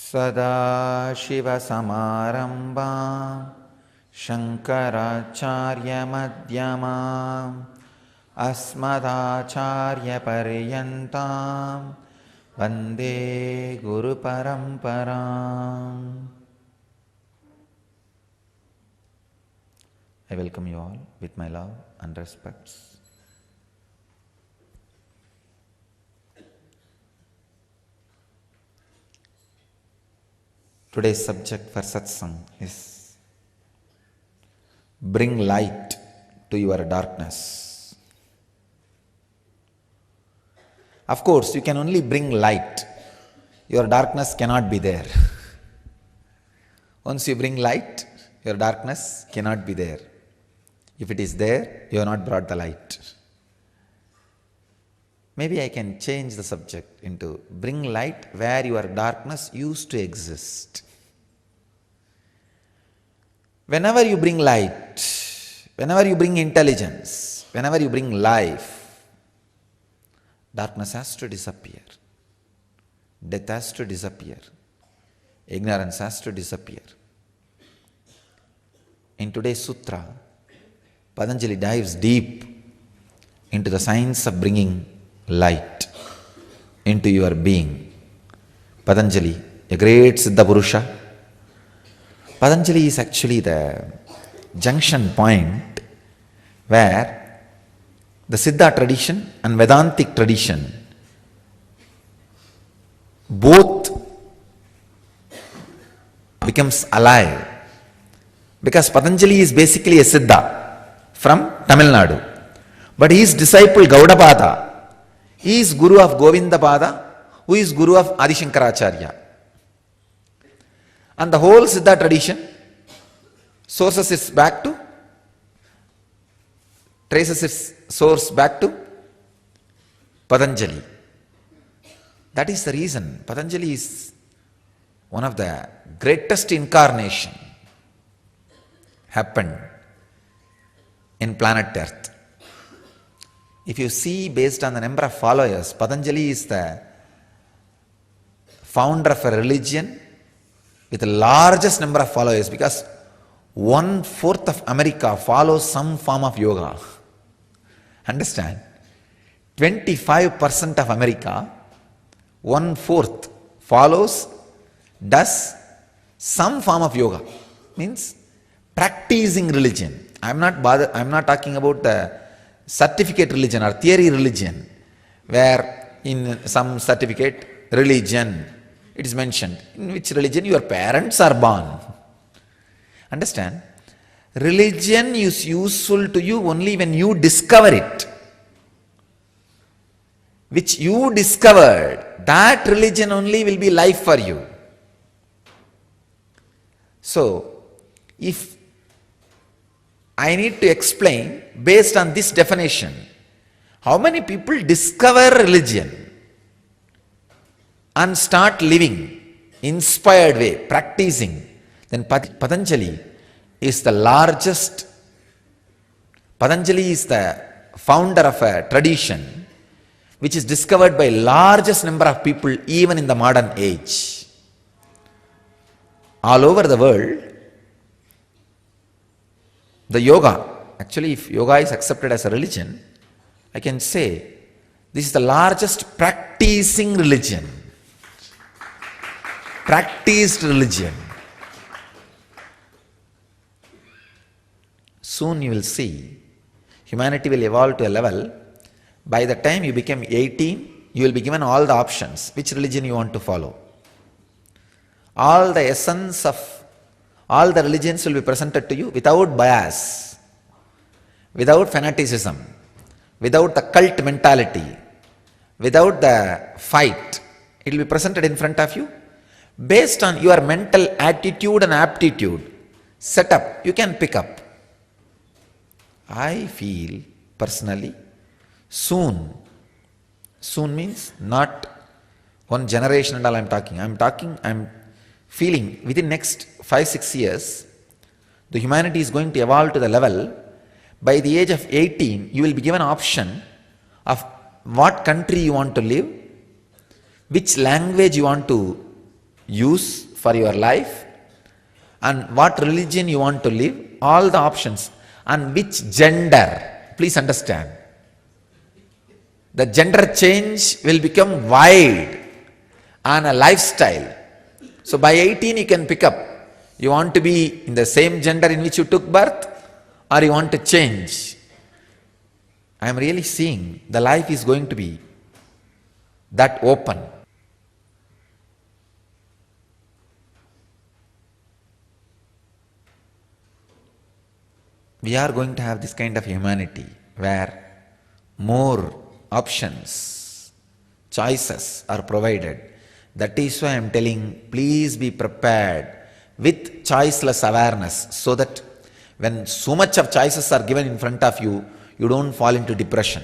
सदाशिवसमारम्भां शङ्कराचार्यमध्यमाम् अस्मदाचार्यपर्यन्तां वन्दे गुरुपरम्पराम्. I welcome you all with my love and respects. Today's subject for satsang is bring light to your darkness. Of course, you can only bring light. Your darkness cannot be there. Once you bring light, your darkness cannot be there. If it is there, you have not brought the light. Maybe I can change the subject into bring light where your darkness used to exist. Whenever you bring light, whenever you bring intelligence, whenever you bring life, darkness has to disappear. Death has to disappear. Ignorance has to disappear. In today's sutra, Patanjali dives deep into the science of bringing light into your being. Patanjali, a great Siddha Purusha. Patanjali is actually the junction point where the Siddha tradition and Vedantic tradition both becomes alive. Because Patanjali is basically a Siddha from Tamil Nadu. But his disciple Gaudapada, he is Guru of Govindapada, who is Guru of Adi Shankaracharya. And the whole Siddha tradition traces its source back to Patanjali. That is the reason Patanjali is one of the greatest incarnation happened in planet Earth. If you see based on the number of followers, Patanjali is the founder of a religion with the largest number of followers, because 1/4 of America follows some form of yoga. Understand? 25% of America, 1/4 does some form of yoga. Means practicing religion. I'm not talking about the certificate religion or theory religion, where in some certificate religion it is mentioned in which religion your parents are born. Understand? Religion is useful to you only when you discover it. Which you discovered, that religion only will be life for you. So, if I need to explain based on this definition, how many people discover religion and start living inspired way, practicing, then Patanjali is the largest. Patanjali is the founder of a tradition which is discovered by largest number of people even in the modern age. All over the world, the yoga, actually if yoga is accepted as a religion, I can say this is the largest practicing religion. Practiced religion. Soon you will see humanity will evolve to a level, by the time you become 18, you will be given all the options, which religion you want to follow. All the essence of all the religions will be presented to you without bias, without fanaticism, without the cult mentality, without the fight. It will be presented in front of you. Based on your mental attitude and aptitude, set up, you can pick up. I feel personally, soon means not one generation and all I'm I'm feeling within next 5-6 years, the humanity is going to evolve to the level, by the age of 18, you will be given option of what country you want to live, which language you want to use for your life, and what religion you want to live, all the options, and which gender. Please understand. The gender change will become wide and a lifestyle. So by 18 you can pick up. You want to be in the same gender in which you took birth, or you want to change. I am really seeing the life is going to be that open. We are going to have this kind of humanity where more options, choices are provided. That is why I am telling, please be prepared with choiceless awareness, so that when so much of choices are given in front of you, you don't fall into depression.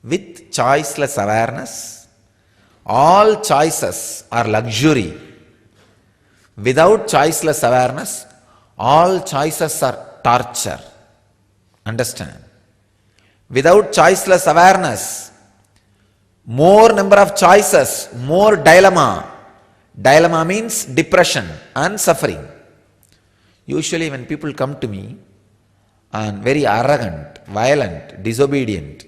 With choiceless awareness, all choices are luxury. Without choiceless awareness, all choices are torture. Understand? Without choiceless awareness, more number of choices, more dilemma. Dilemma means depression and suffering. Usually when people come to me and very arrogant, violent, disobedient,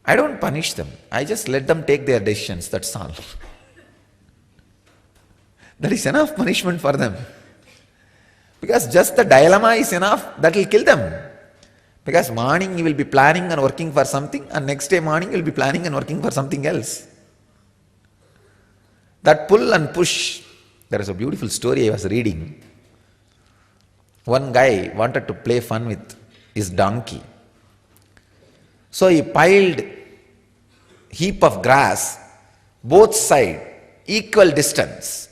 I don't punish them. I just let them take their decisions, that's all. That is enough punishment for them. Because just the dilemma is enough, that will kill them. Because morning you will be planning and working for something, and next day morning you will be planning and working for something else. That pull and push. There is a beautiful story I was reading. One guy wanted to play fun with his donkey. So he piled heap of grass, both sides, equal distance.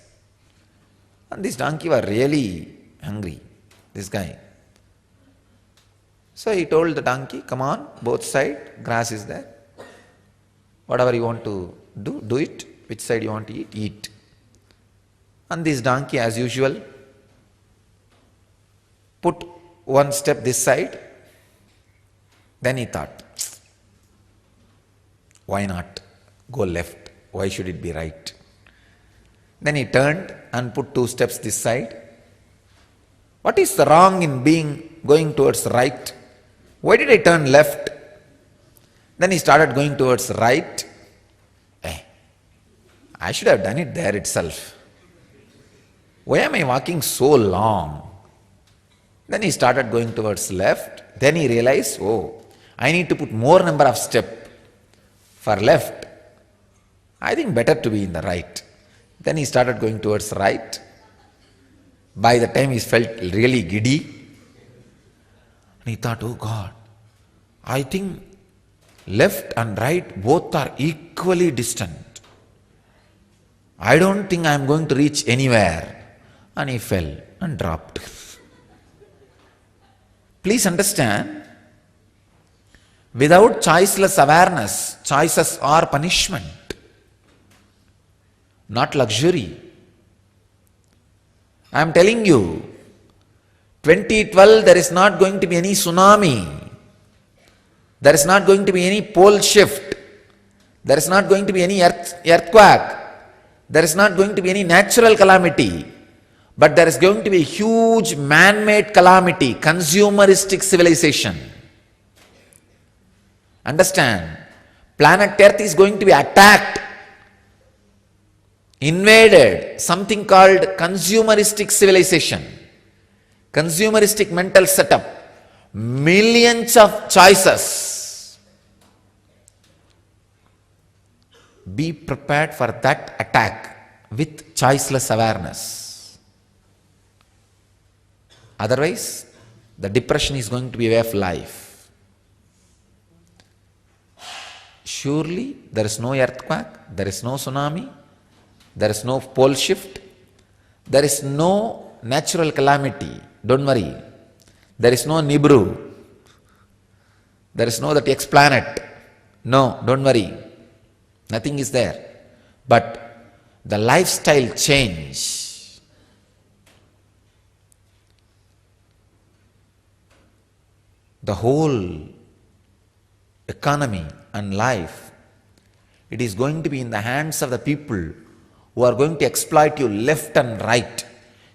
And this donkey was really hungry, this guy. So he told the donkey, come on, both sides, grass is there. Whatever you want to do, do it. Which side you want to eat, eat. And this donkey, as usual, put one step this side. Then he thought, why not go left? Why should it be right? Then he turned and put 2 steps this side. What is the wrong in going towards right? Why did I turn left? Then he started going towards right. I should have done it there itself. Why am I walking so long? Then he started going towards left. Then he realized, oh, I need to put more number of steps for left. I think better to be in the right. Then he started going towards right. By the time he felt really giddy, and he thought, oh God, I think left and right both are equally distant. I don't think I am going to reach anywhere. And he fell and dropped. Please understand, without choiceless awareness, choices are punishment, not luxury. I am telling you, 2012 there is not going to be any tsunami. There is not going to be any pole shift. There is not going to be any earthquake. There is not going to be any natural calamity, but there is going to be a huge man-made calamity, consumeristic civilization. Understand? Planet Earth is going to be attacked, invaded, something called consumeristic civilization, consumeristic mental setup, millions of choices. Be prepared for that attack with choiceless awareness. Otherwise, the depression is going to be a way of life. Surely, there is no earthquake, there is no tsunami, there is no pole shift, there is no natural calamity. Don't worry. There is no Nibiru. There is no that X planet. No, don't worry. Nothing is there. But the lifestyle change, the whole economy and life, It is going to be in the hands of the people who are going to exploit you left and right.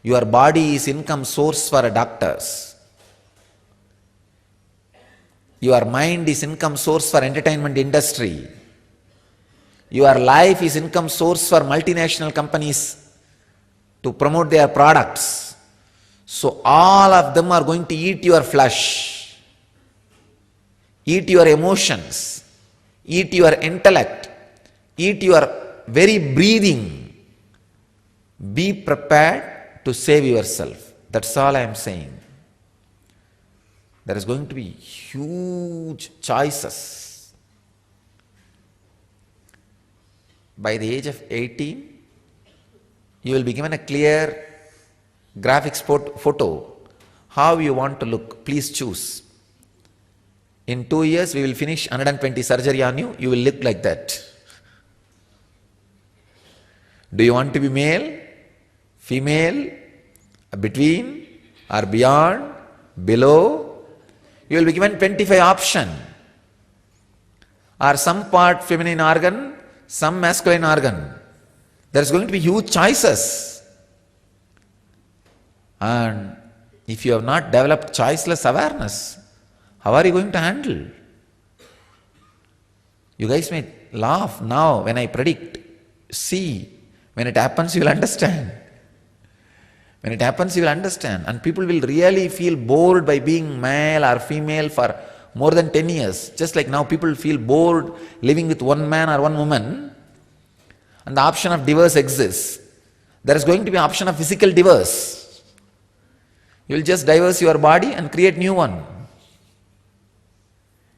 Your body is income source for doctors. Your mind is income source for entertainment industry. Your life is income source for multinational companies to promote their products. So all of them are going to eat your flesh, eat your emotions, eat your intellect, eat your very breathing. Be prepared to save yourself. That's all I am saying. There is going to be huge choices. By the age of 18, you will be given a clear graphics photo, how you want to look. Please choose. In 2 years, we will finish 120 surgery on you. You will look like that. Do you want to be male, female, between, or beyond, below? You will be given 25 options. Or some part feminine organ, some masculine organ. There is going to be huge choices. And if you have not developed choiceless awareness, how are you going to handle? You guys may laugh now when I predict. See, when it happens, you will understand. When it happens, you will understand. And people will really feel bored by being male or female for more than 10 years. Just like now people feel bored living with one man or one woman. And the option of divorce exists. There is going to be an option of physical divorce. You will just divorce your body and create new one.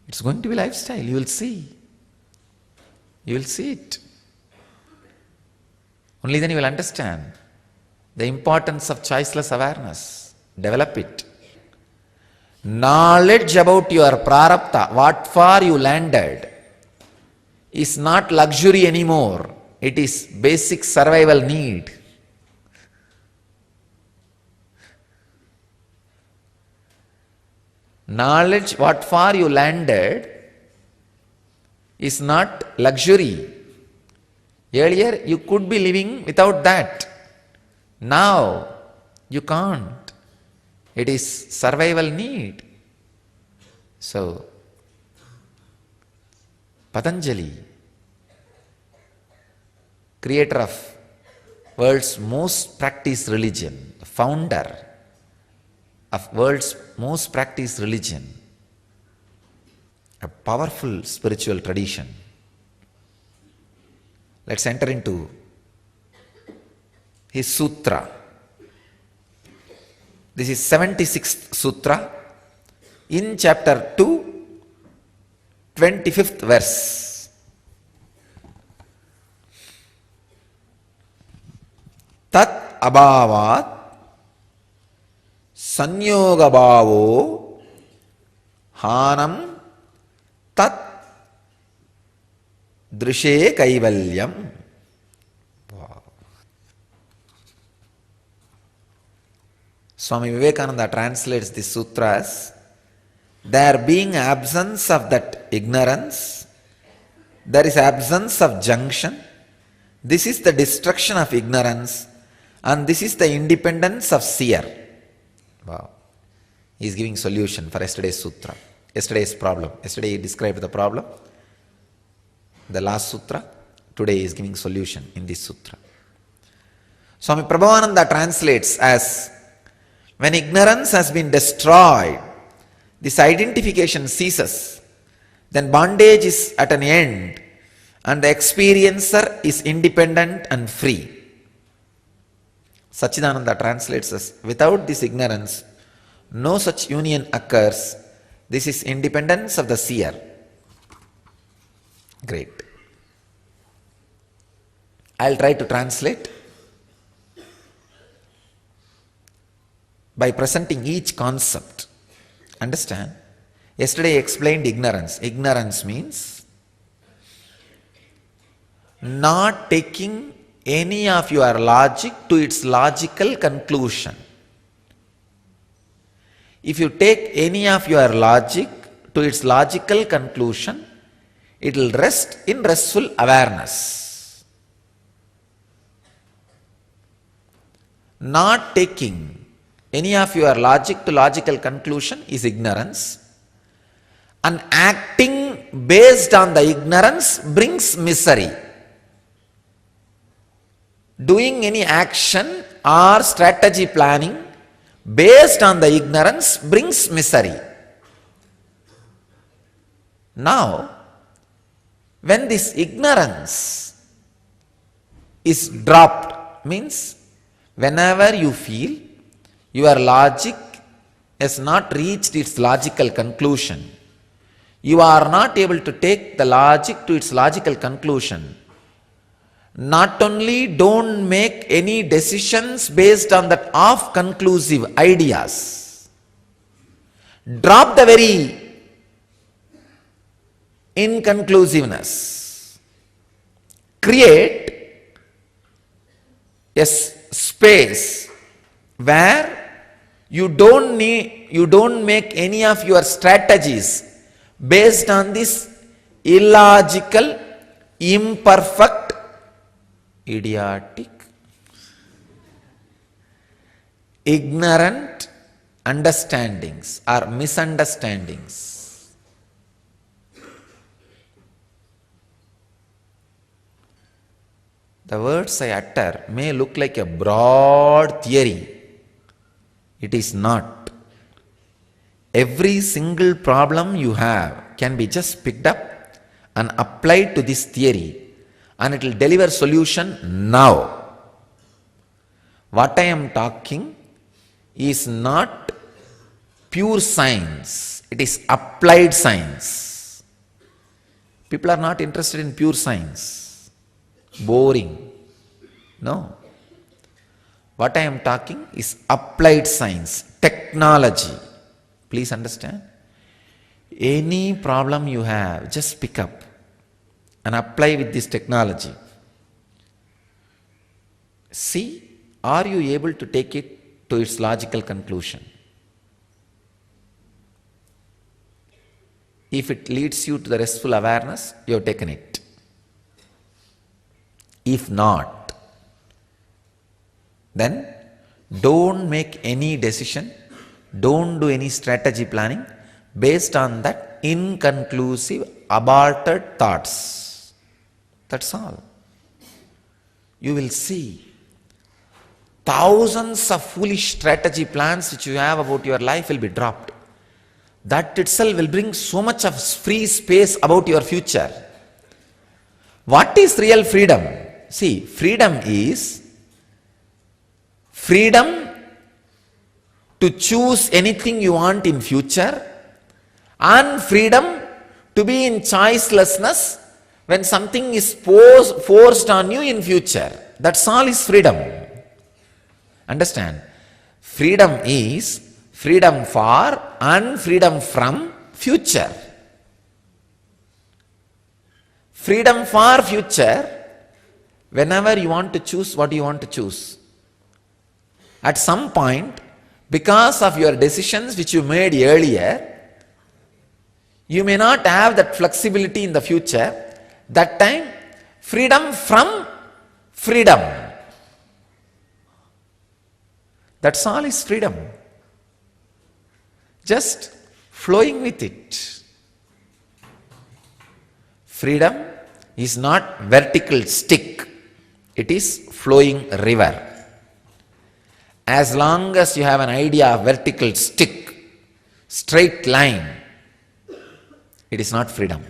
It's going to be lifestyle. You will see. You will see it. Only then you will understand the importance of choiceless awareness. Develop it. Knowledge about your prarabdha, what for you landed, is not luxury anymore. It is basic survival need. Knowledge what for you landed is not luxury. Earlier you could be living without that. Now you can't. It is survival need. So Patanjali, creator of world's most practiced religion, the founder of world's most practiced religion, a powerful spiritual tradition. Let's enter into his sutra. This is 76th sutra in chapter 2, 25th verse. Tat abhavat sanyoga bhavo hanam tat drishe kaivalyam. Wow. Swami Vivekananda translates this sutra as, there being absence of that ignorance, there is absence of junction. This is the destruction of ignorance, and this is the independence of seer. Wow. He is giving solution for yesterday's sutra, yesterday's problem. Yesterday he described the problem, the last sutra. Today he is giving solution in this sutra. Swami Prabhavananda translates as, when ignorance has been destroyed, this identification ceases, then bondage is at an end and the experiencer is independent and free. Sachidananda translates as, without this ignorance, no such union occurs. This is independence of the seer. Great. I'll try to translate by presenting each concept. Understand? Yesterday I explained ignorance. Ignorance means not taking any of your logic to its logical conclusion. If you take any of your logic to its logical conclusion, It will rest in restful awareness. Not taking any of your logic to logical conclusion is ignorance. And acting based on the ignorance brings misery. Doing any action or strategy planning based on the ignorance brings misery. Now, when this ignorance is dropped, means whenever you feel your logic has not reached its logical conclusion, you are not able to take the logic to its logical conclusion. Not only don't make any decisions based on that half-conclusive ideas, drop the very inconclusiveness, create a space where you don't make any of your strategies based on this illogical, imperfect, idiotic, ignorant understandings or misunderstandings. The words I utter may look like a broad theory. It is not. Every single problem you have can be just picked up and applied to this theory, and it will deliver solution now. What I am talking is not pure science, it is applied science. People are not interested in pure science. Boring. No. What I am talking is applied science, technology. Please understand. Any problem you have, just pick up and apply with this technology. See, are you able to take it to its logical conclusion? If it leads you to the restful awareness, you have taken it. If not, then don't make any decision, don't do any strategy planning based on that inconclusive, aborted thoughts. That's all. You will see thousands of foolish strategy plans which you have about your life will be dropped. That itself will bring so much of free space about your future. What is real freedom? See, freedom is freedom to choose anything you want in future, and freedom to be in choicelessness when something is forced on you in future. That's all is freedom. Understand? Freedom is freedom for and freedom from future. Freedom for future, whenever you want to choose what you want to choose. At some point, because of your decisions which you made earlier, you may not have that flexibility in the future. That time, freedom from freedom. That's all is freedom. Just flowing with it. Freedom is not vertical stick. It is flowing river. As long as you have an idea of vertical stick, straight line, it is not freedom.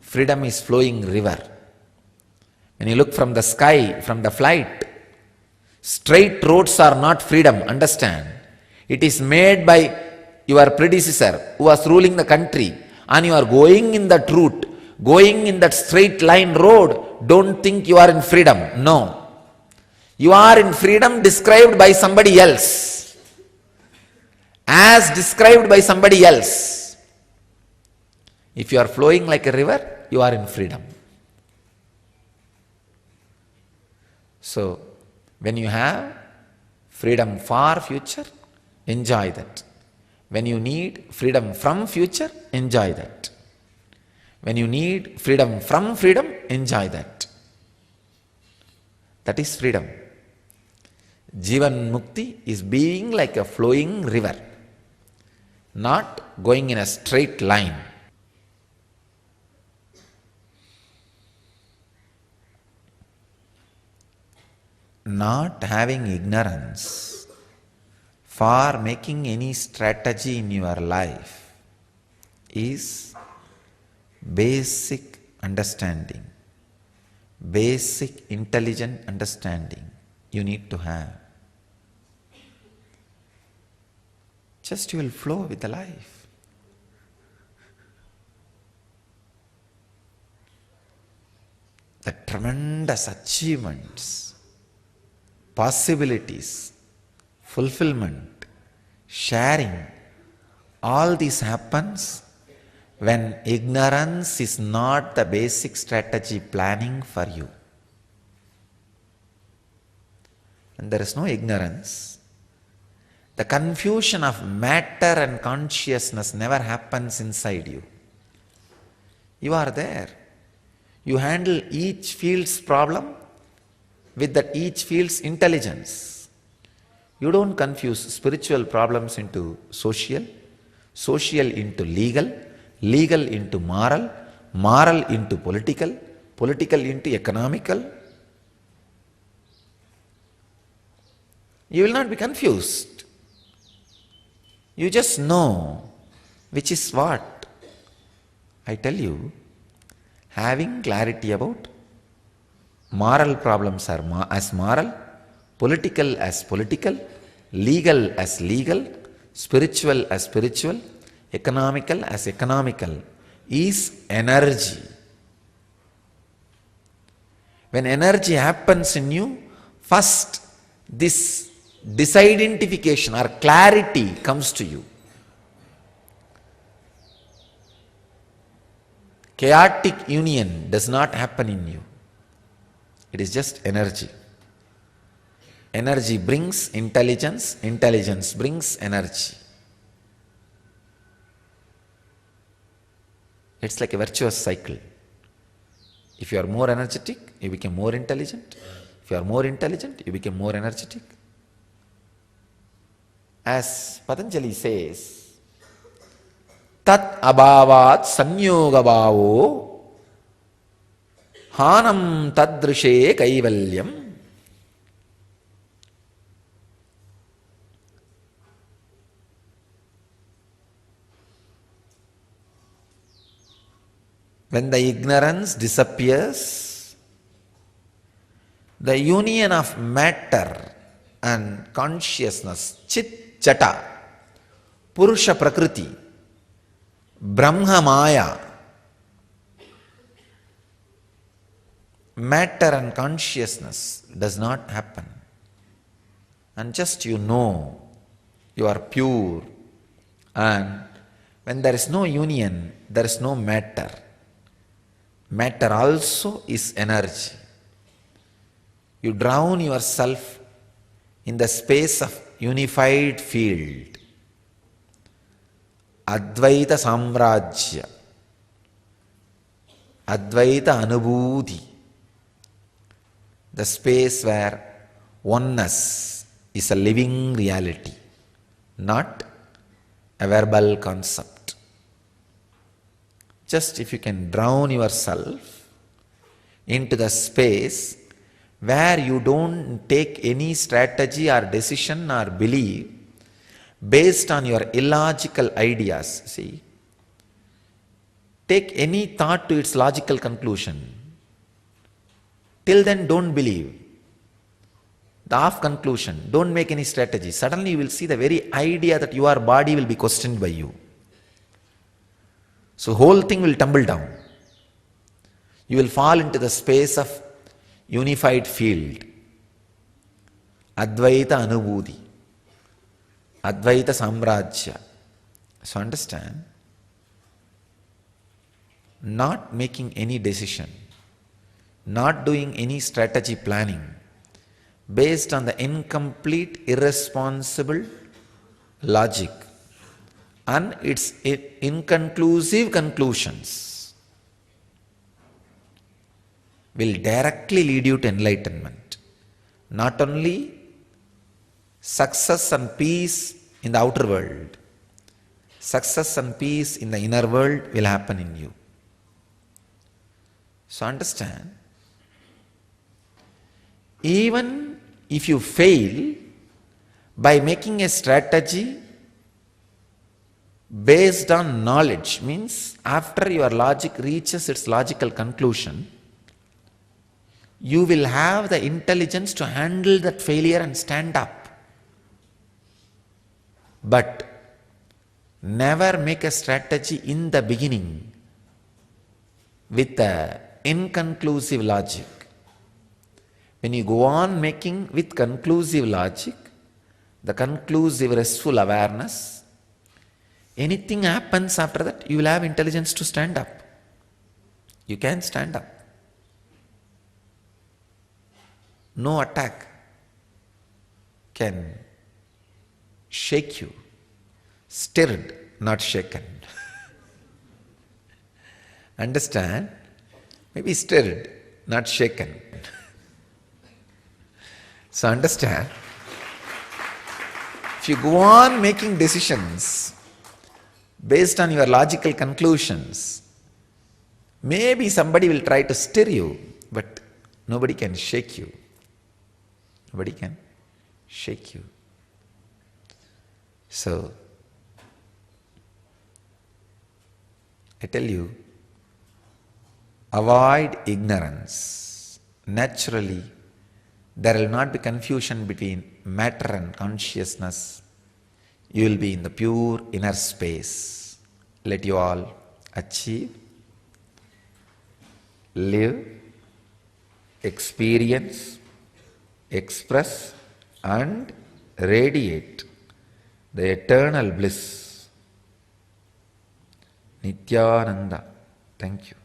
Freedom is flowing river. When you look from the sky, from the flight, straight roads are not freedom, understand. It is made by your predecessor who was ruling the country, and you are going in that route, going in that straight line road. Don't think you are in freedom. No. You are in freedom described by somebody else. As described by somebody else. If you are flowing like a river, you are in freedom. So, when you have freedom for future, enjoy that. When you need freedom from future, enjoy that. When you need freedom from freedom, enjoy that. That is freedom. Jivan Mukti is being like a flowing river, not going in a straight line. Not having ignorance for making any strategy in your life is basic understanding, basic intelligent understanding you need to have. Just you will flow with the life. The tremendous achievements, possibilities, fulfillment, sharing, all this happens when ignorance is not the basic strategy planning for you. When there is no ignorance, the confusion of matter and consciousness never happens inside you. You are there. You handle each field's problem with that each field's intelligence. You don't confuse spiritual problems into social, social into legal, legal into moral, moral into political, political into economical. You will not be confused. You just know which is what. I tell you, having clarity about moral problems are as moral, political as political, legal as legal, spiritual as spiritual, economical as economical, is energy. When energy happens in you, first this disidentification or clarity comes to you. Chaotic union does not happen in you. It is just energy. Energy brings intelligence, intelligence brings energy. It's like a virtuous cycle. If you are more energetic, you become more intelligent. If you are more intelligent, you become more energetic. As Patanjali says, Tat abhavat sanyoga bhavo hanam tadrishe kaivalyam. When the ignorance disappears, the union of matter and consciousness, chit chata, purusha prakriti, brahma maya, matter and consciousness does not happen. And just you know, you are pure. And when there is no union, there is no matter. Matter also is energy. You drown yourself in the space of unified field. Advaita Samrajya, Advaita Anubhuti, the space where oneness is a living reality, not a verbal concept. Just if you can drown yourself into the space where you don't take any strategy or decision or belief based on your illogical ideas. See, take any thought to its logical conclusion. Till then, don't believe. The off conclusion, don't make any strategy. Suddenly you will see the very idea that your body will be questioned by you. So whole thing will tumble down. You will fall into the space of unified field. Advaita Anubhuti, Advaita Samrajya. So understand, not making any decision, not doing any strategy planning based on the incomplete, irresponsible logic and its inconclusive conclusions will directly lead you to enlightenment. Not only success and peace in the outer world, success and peace in the inner world will happen in you. So understand, even if you fail by making a strategy based on knowledge, means after your logic reaches its logical conclusion, you will have the intelligence to handle that failure and stand up. But never make a strategy in the beginning with the inconclusive logic. When you go on making with conclusive logic, the conclusive restful awareness, anything happens after that, you will have intelligence to stand up. You can stand up. No attack can shake you. Stirred, not shaken. Understand? Maybe stirred, not shaken. So understand, if you go on making decisions based on your logical conclusions, maybe somebody will try to stir you, but nobody can shake you. Nobody can shake you. So, I tell you, avoid ignorance. Naturally, there will not be confusion between matter and consciousness. You will be in the pure inner space. Let you all achieve, live, experience, express and radiate the eternal bliss. Nityananda. Thank you.